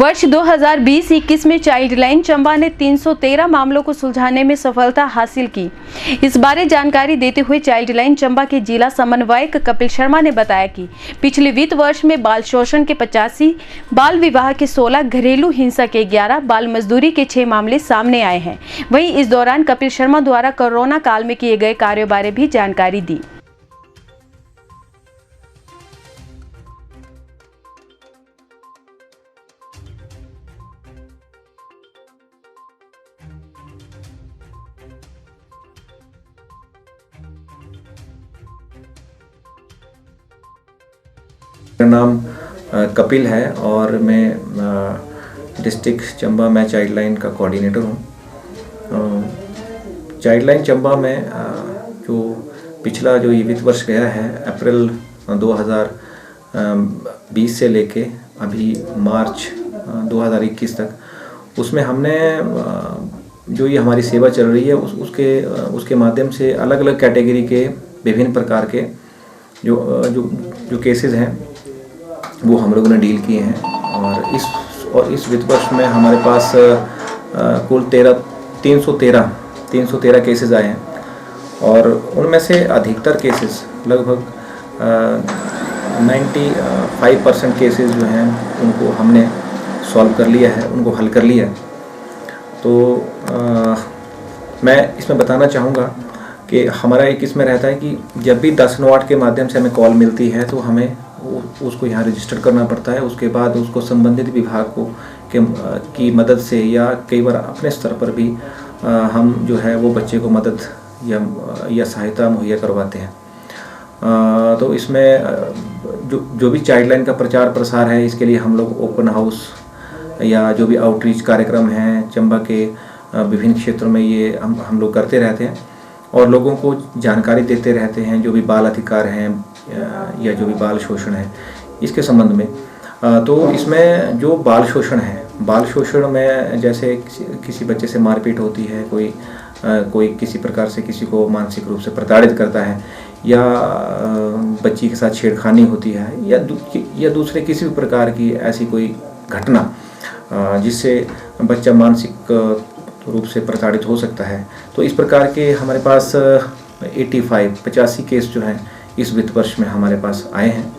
वर्ष 2020-21 में child line Chamba ने 313 मामलों को सुलझाने में सफलता हासिल की। इस बारे जानकारी देते हुए चाइल्ड लाइन चंबा के जिला समन्वयक कपिल शर्मा ने बताया कि पिछले वित्त वर्ष में बाल शोषण के 85, बाल विवाह के 16, घरेलू हिंसा के 11, बाल मजदूरी के 6 मामले सामने आए हैं। वहीं इस दौरान कपिल शर्मा द्वारा कोरोना काल में किए गए कार्यों बारे भी जानकारी दी। मेरा नाम कपिल है और मैं डिस्ट्रिक्ट चंबा में चाइल्ड लाइन का कोऑर्डिनेटर हूँ। चाइल्ड लाइन चंबा में जो पिछला जो ये वित्त वर्ष गया है अप्रैल 2020 से लेके अभी मार्च 2021 तक, उसमें हमने जो ये हमारी सेवा चल रही है उसके माध्यम से अलग अलग कैटेगरी के विभिन्न प्रकार के जो केसेस हैं वो हम लोगों ने डील किए हैं। और इस वित्त वर्ष में हमारे पास कुल 313 केसेस आए हैं और उनमें से अधिकतर केसेस लगभग 95% केसेस जो हैं उनको हमने सॉल्व कर लिया है, उनको हल कर लिया है। तो मैं इसमें बताना चाहूँगा कि हमारा एक इसमें रहता है कि जब भी 1098 के माध्यम से हमें कॉल मिलती है तो हमें उसको यहाँ रजिस्टर करना पड़ता है। उसके बाद उसको संबंधित विभाग की मदद से या कई बार अपने स्तर पर भी हम जो है वो बच्चे को मदद या सहायता मुहैया करवाते हैं। तो इसमें जो भी चाइल्ड लाइन का प्रचार प्रसार है, इसके लिए हम लोग ओपन हाउस या जो भी आउटरीच कार्यक्रम हैं चंबा के विभिन्न क्षेत्रों में ये हम लोग करते रहते हैं और लोगों को जानकारी देते रहते हैं जो भी बाल अधिकार हैं या जो भी बाल शोषण है इसके संबंध में। तो इसमें जो बाल शोषण है, बाल शोषण में जैसे किसी बच्चे से मारपीट होती है, कोई किसी प्रकार से किसी को मानसिक रूप से प्रताड़ित करता है या बच्ची के साथ छेड़खानी होती है या दूसरे किसी भी प्रकार की ऐसी कोई घटना जिससे बच्चा मानसिक रूप से प्रताड़ित हो सकता है, तो इस प्रकार के हमारे पास 85 केस जो हैं इस वित्त वर्ष में हमारे पास आए हैं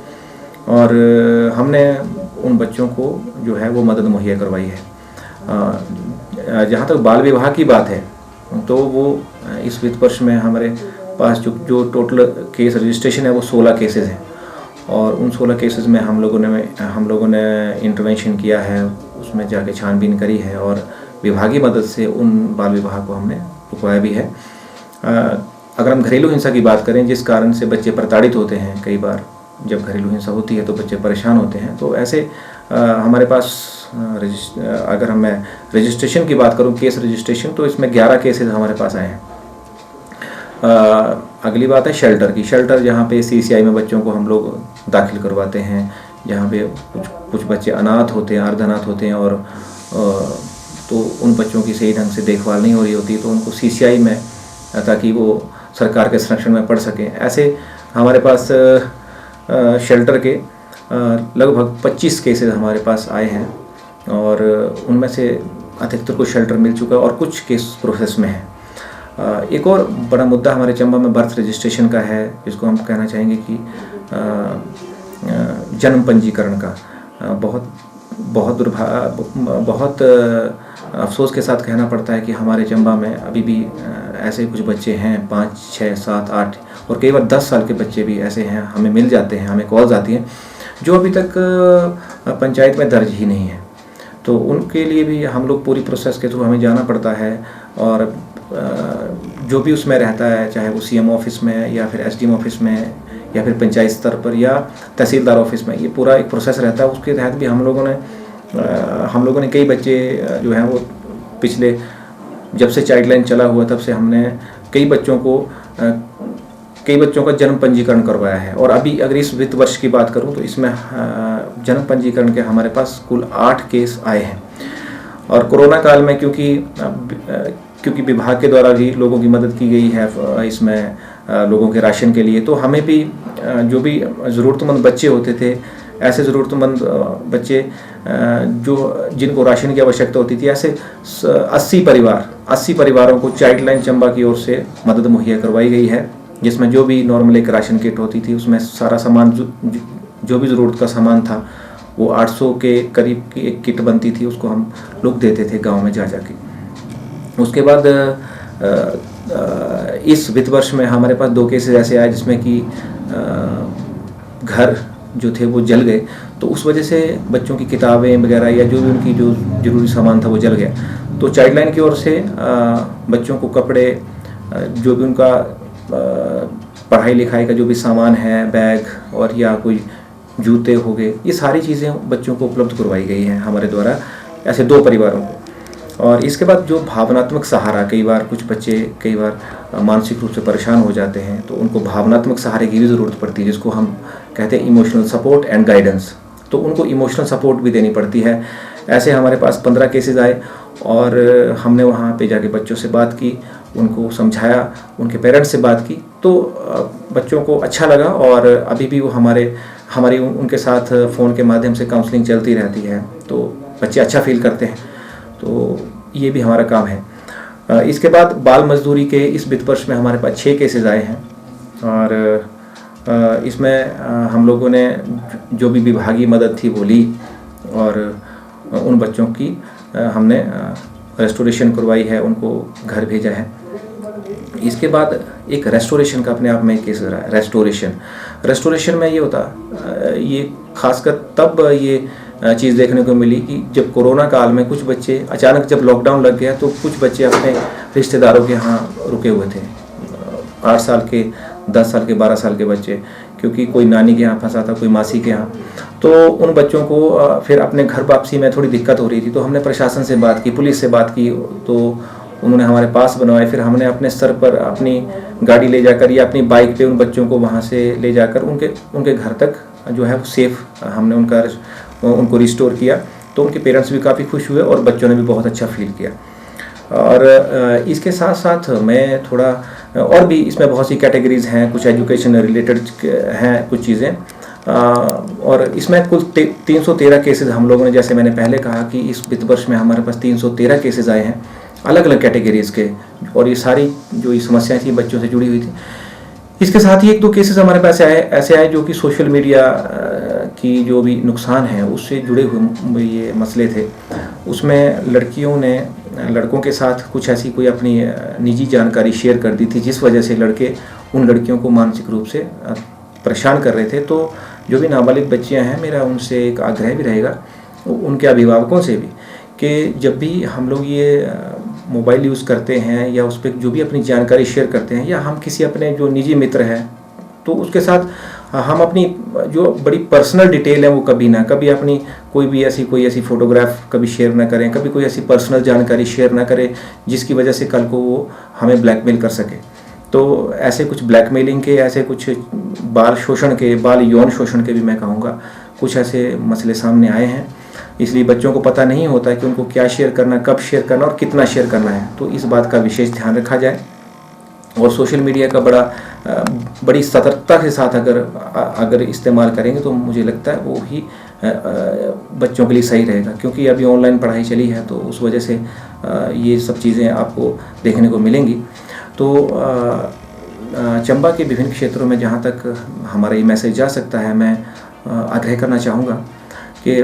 और हमने उन बच्चों को जो है वो मदद मुहैया करवाई है। जहाँ तक बाल विवाह की बात है तो वो इस वित्त वर्ष में हमारे पास जो टोटल केस रजिस्ट्रेशन है वो 16 केसेस हैं और उन 16 केसेस में हम लोगों ने इंटरवेंशन किया है, उसमें जाके छानबीन करी है और विभागीय मदद से उन बाल विवाह को हमने रुकवाया भी है। अगर हम घरेलू हिंसा की बात करें, जिस कारण से बच्चे प्रताड़ित होते हैं, कई बार जब घरेलू हिंसा होती है तो बच्चे परेशान होते हैं, तो ऐसे हमारे पास अगर मैं रजिस्ट्रेशन की बात करूं, केस रजिस्ट्रेशन, तो इसमें 11 केसेस हमारे पास आए हैं। अगली बात है शेल्टर की। शेल्टर जहां पे CCI में बच्चों को हम लोग दाखिल करवाते हैं, जहां पे कुछ बच्चे अनाथ होते हैं, अर्धअनाथ होते हैं और तो उन बच्चों की सही ढंग से देखभाल नहीं हो रही होती, तो उनको CCI में, ताकि वो सरकार के संरक्षण में पढ़ सकें, ऐसे हमारे पास शेल्टर के लगभग 25 केसेस हमारे पास आए हैं और उनमें से अधिकतर को शेल्टर मिल चुका है और कुछ केस प्रोसेस में है। एक और बड़ा मुद्दा हमारे चंबा में बर्थ रजिस्ट्रेशन का है, जिसको हम कहना चाहेंगे कि जन्म पंजीकरण का। बहुत अफसोस के साथ कहना पड़ता है कि हमारे चंबा में अभी भी ऐसे कुछ बच्चे हैं, 5, 6, 7, 8 और कई बार 10 साल के बच्चे भी ऐसे हैं, हमें मिल जाते हैं, हमें कॉल्स आती हैं, जो अभी तक पंचायत में दर्ज ही नहीं है। तो उनके लिए भी हम लोग पूरी प्रोसेस के थ्रू हमें जाना पड़ता है और जो भी उसमें रहता है, चाहे वो CM ऑफिस में या फिर SDM ऑफिस में या फिर पंचायत स्तर पर या तहसीलदार ऑफिस में, ये पूरा एक प्रोसेस रहता है। उसके तहत भी हम लोगों ने कई बच्चे जो हैं वो पिछले जब से चाइल्ड लाइन चला हुआ तब से हमने कई बच्चों का जन्म पंजीकरण करवाया है। और अभी अगर इस वित्त वर्ष की बात करूं तो इसमें जन्म पंजीकरण के हमारे पास कुल 8 केस आए हैं। और कोरोना काल में क्योंकि विभाग के द्वारा भी लोगों की मदद की गई है इसमें लोगों के राशन के लिए, तो हमें भी जो भी ज़रूरतमंद बच्चे होते थे ऐसे ज़रूरतमंद बच्चे जिनको राशन की आवश्यकता होती थी, ऐसे 80 परिवारों को चाइल्ड लाइन चंबा की ओर से मदद मुहैया करवाई गई है, जिसमें जो भी नॉर्मल एक राशन किट होती थी उसमें सारा सामान जो भी ज़रूरत का सामान था वो 800 के करीब की एक किट बनती थी, उसको हम लोग देते थे गांव में जा के। उसके बाद इस वित्त वर्ष में हमारे पास 2 केसेस ऐसे आए जिसमें कि घर जो थे वो जल गए, तो उस वजह से बच्चों की किताबें वगैरह या जो भी उनकी जो ज़रूरी सामान था वो जल गया। तो चाइल्ड लाइन की ओर से बच्चों को कपड़े, जो भी उनका पढ़ाई लिखाई का जो भी सामान है, बैग और या कोई जूते हो गए, ये सारी चीज़ें बच्चों को उपलब्ध करवाई गई हैं हमारे द्वारा, ऐसे 2 परिवारों को। और इसके बाद जो भावनात्मक सहारा, कई बार कुछ बच्चे कई बार मानसिक रूप से परेशान हो जाते हैं, तो उनको भावनात्मक सहारे की भी ज़रूरत पड़ती है, जिसको हम कहते हैं इमोशनल सपोर्ट एंड गाइडेंस। तो उनको इमोशनल सपोर्ट भी देनी पड़ती है। ऐसे हमारे पास 15 केसेस आए और हमने वहाँ पे जाके बच्चों से बात की, उनको समझाया, उनके पेरेंट्स से बात की, तो बच्चों को अच्छा लगा और अभी भी वो हमारी उनके साथ फ़ोन के माध्यम से काउंसलिंग चलती रहती है, तो बच्चे अच्छा फील करते हैं। तो ये भी हमारा काम है। इसके बाद बाल मजदूरी के इस वित्त वर्ष में हमारे पास 6 केसेस आए हैं और इसमें हम लोगों ने जो भी विभागीय मदद थी वो ली और उन बच्चों की हमने रेस्टोरेशन करवाई है, उनको घर भेजा है। इसके बाद एक रेस्टोरेशन का अपने आप में केस रहा है। रेस्टोरेशन में ये होता, ये खासकर तब ये चीज़ देखने को मिली कि जब कोरोना काल में कुछ बच्चे अचानक जब लॉकडाउन लग गया तो कुछ बच्चे अपने रिश्तेदारों के यहाँ रुके हुए थे, 8 साल के, 10 साल के, 12 साल के बच्चे, क्योंकि कोई नानी के यहाँ फंसा था, कोई मासी के यहाँ। तो उन बच्चों को फिर अपने घर वापसी में थोड़ी दिक्कत हो रही थी, तो हमने प्रशासन से बात की, पुलिस से बात की, तो उन्होंने हमारे पास बनवाए। फिर हमने अपने स्तर पर अपनी गाड़ी ले जाकर या अपनी बाइक पे उन बच्चों को वहाँ से ले जाकर उनके घर तक जो है वो सेफ हमने उनको रिस्टोर किया। तो उनके पेरेंट्स भी काफ़ी खुश हुए और बच्चों ने भी बहुत अच्छा फील किया। और इसके साथ साथ मैं थोड़ा और भी, इसमें बहुत सी कैटेगरीज हैं, कुछ एजुकेशन रिलेटेड हैं कुछ चीज़ें, और इसमें कुल 313 केसेस हम लोगों ने, जैसे मैंने पहले कहा कि इस वित्त वर्ष में हमारे पास 313 केसेस आए हैं अलग अलग कैटेगरीज के, और ये सारी जो ये समस्याएं थी बच्चों से जुड़ी हुई थी। इसके साथ ही 1-2 केसेस हमारे पास ऐसे आए जो कि सोशल मीडिया की जो भी नुकसान है उससे जुड़े हुए ये मसले थे। उसमें लड़कियों ने लड़कों के साथ कुछ ऐसी कोई अपनी निजी जानकारी शेयर कर दी थी, जिस वजह से लड़के उन लड़कियों को मानसिक रूप से परेशान कर रहे थे। तो जो भी नाबालिग बच्चियां हैं, मेरा उनसे एक आग्रह भी रहेगा, उनके अभिभावकों से भी, कि जब भी हम लोग ये मोबाइल यूज़ करते हैं या उस पर जो भी अपनी जानकारी शेयर करते हैं, या हम किसी अपने जो निजी मित्र हैं तो उसके साथ हम अपनी जो बड़ी पर्सनल डिटेल है वो कभी अपनी कोई ऐसी फ़ोटोग्राफ कभी शेयर ना करें, कभी कोई ऐसी पर्सनल जानकारी शेयर ना करें जिसकी वजह से कल को वो हमें ब्लैकमेल कर सके। तो ऐसे कुछ ब्लैकमेलिंग के, ऐसे कुछ बाल यौन शोषण के भी मैं कहूँगा कुछ ऐसे मसले सामने आए हैं। इसलिए बच्चों को पता नहीं होता कि उनको क्या शेयर करना, कब शेयर करना और कितना शेयर करना है। तो इस बात का विशेष ध्यान रखा जाए और सोशल मीडिया का बड़ी सतर्कता के साथ अगर इस्तेमाल करेंगे तो मुझे लगता है वो ही बच्चों के लिए सही रहेगा, क्योंकि अभी ऑनलाइन पढ़ाई चली है तो उस वजह से ये सब चीज़ें आपको देखने को मिलेंगी। तो चंबा के विभिन्न क्षेत्रों में जहाँ तक हमारा ये मैसेज जा सकता है, मैं आग्रह करना चाहूँगा कि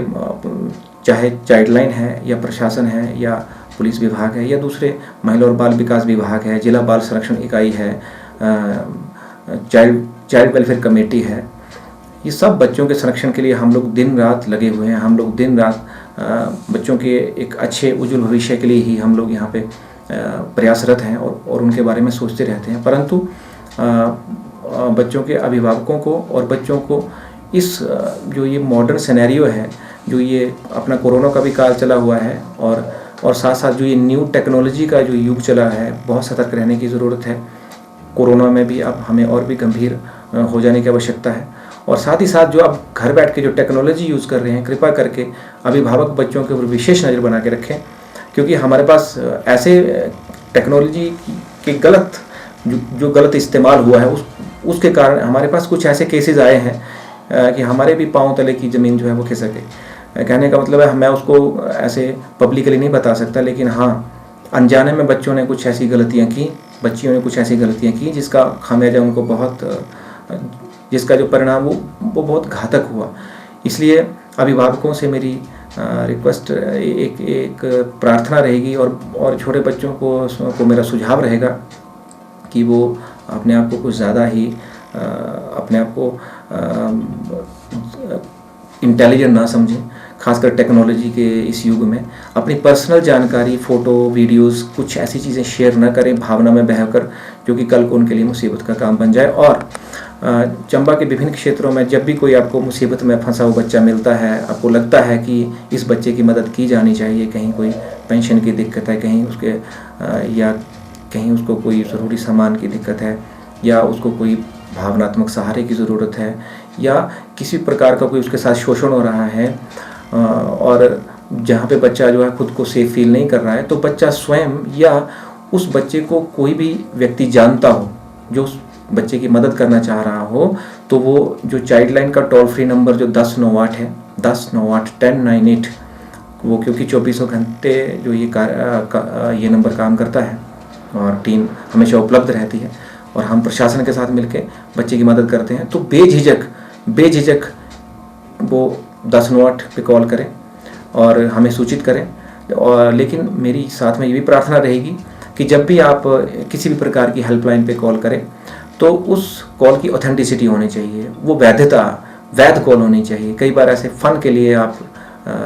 चाहे चाइल्ड लाइन है या प्रशासन है या पुलिस विभाग है या दूसरे महिला और बाल विकास विभाग है, जिला बाल संरक्षण इकाई है, चाइल्ड वेलफेयर कमेटी है, ये सब बच्चों के संरक्षण के लिए हम लोग दिन रात लगे हुए हैं। हम लोग दिन रात बच्चों के एक अच्छे उज्जवल भविष्य के लिए ही हम लोग यहाँ पे प्रयासरत हैं और उनके बारे में सोचते रहते हैं। परंतु बच्चों के अभिभावकों को और बच्चों को इस जो ये मॉडर्न सिनेरियो है, जो ये अपना कोरोना का भी काल चला हुआ है और साथ साथ जो ये न्यू टेक्नोलॉजी का जो युग चला है, बहुत सतर्क रहने की ज़रूरत है। कोरोना में भी अब हमें और भी गंभीर हो जाने की आवश्यकता है। और साथ ही साथ जो अब घर बैठ के जो टेक्नोलॉजी यूज़ कर रहे हैं, कृपा करके अभिभावक बच्चों के ऊपर विशेष नज़र बना के रखें, क्योंकि हमारे पास ऐसे टेक्नोलॉजी के गलत इस्तेमाल हुआ है, उसके कारण हमारे पास कुछ ऐसे केसेस आए हैं कि हमारे भी पाँव तले की ज़मीन जो है वो खिसके। कहने का मतलब है मैं उसको ऐसे पब्लिकली नहीं बता सकता, लेकिन हाँ अनजाने में बच्चों ने कुछ ऐसी गलतियाँ की, बच्चियों ने कुछ ऐसी गलतियाँ की जिसका खामियाजा उनको जिसका जो परिणाम वो बहुत घातक हुआ। इसलिए अभिभावकों से मेरी रिक्वेस्ट एक प्रार्थना रहेगी और छोटे बच्चों को मेरा सुझाव रहेगा कि वो अपने आप को कुछ ज़्यादा ही अपने आप को इंटेलिजेंट ना समझें, खासकर टेक्नोलॉजी के इस युग में। अपनी पर्सनल जानकारी, फ़ोटो, वीडियोस, कुछ ऐसी चीज़ें शेयर न करें भावना में बहकर, जो कि कल को उनके लिए मुसीबत का काम बन जाए। और चंबा के विभिन्न क्षेत्रों में जब भी कोई आपको मुसीबत में फंसा हुआ बच्चा मिलता है, आपको लगता है कि इस बच्चे की मदद की जानी चाहिए, कहीं कोई पेंशन की दिक्कत है, कहीं उसके या कहीं उसको कोई ज़रूरी सामान की दिक्कत है, या उसको कोई भावनात्मक सहारे की ज़रूरत है, या किसी प्रकार का कोई उसके साथ शोषण हो रहा है, और जहाँ पे बच्चा जो है खुद को सेफ फील नहीं कर रहा है, तो बच्चा स्वयं या उस बच्चे को कोई भी व्यक्ति जानता हो जो उस बच्चे की मदद करना चाह रहा हो, तो वो जो चाइल्ड लाइन का टोल फ्री नंबर जो 1098 है, 1098 वो, क्योंकि 24 घंटे जो ये नंबर काम करता है और टीम हमेशा उपलब्ध रहती है और हम प्रशासन के साथ मिलके बच्चे की मदद करते हैं, तो बेझिझक वो 1098 पे कॉल करें और हमें सूचित करें। और लेकिन मेरी साथ में ये भी प्रार्थना रहेगी कि जब भी आप किसी भी प्रकार की हेल्पलाइन पे कॉल करें तो उस कॉल की ऑथेंटिसिटी होनी चाहिए, वो वैध कॉल होनी चाहिए। कई बार ऐसे फ़न के लिए आप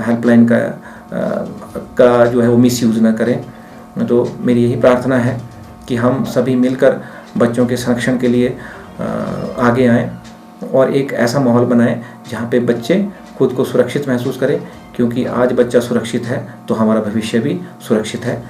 हेल्पलाइन का जो है वो मिसयूज़ ना करें। तो मेरी यही प्रार्थना है कि हम सभी मिलकर बच्चों के संरक्षण के लिए आगे आएँ और एक ऐसा माहौल बनाएं जहाँ पे बच्चे खुद को सुरक्षित महसूस करें, क्योंकि आज बच्चा सुरक्षित है तो हमारा भविष्य भी सुरक्षित है।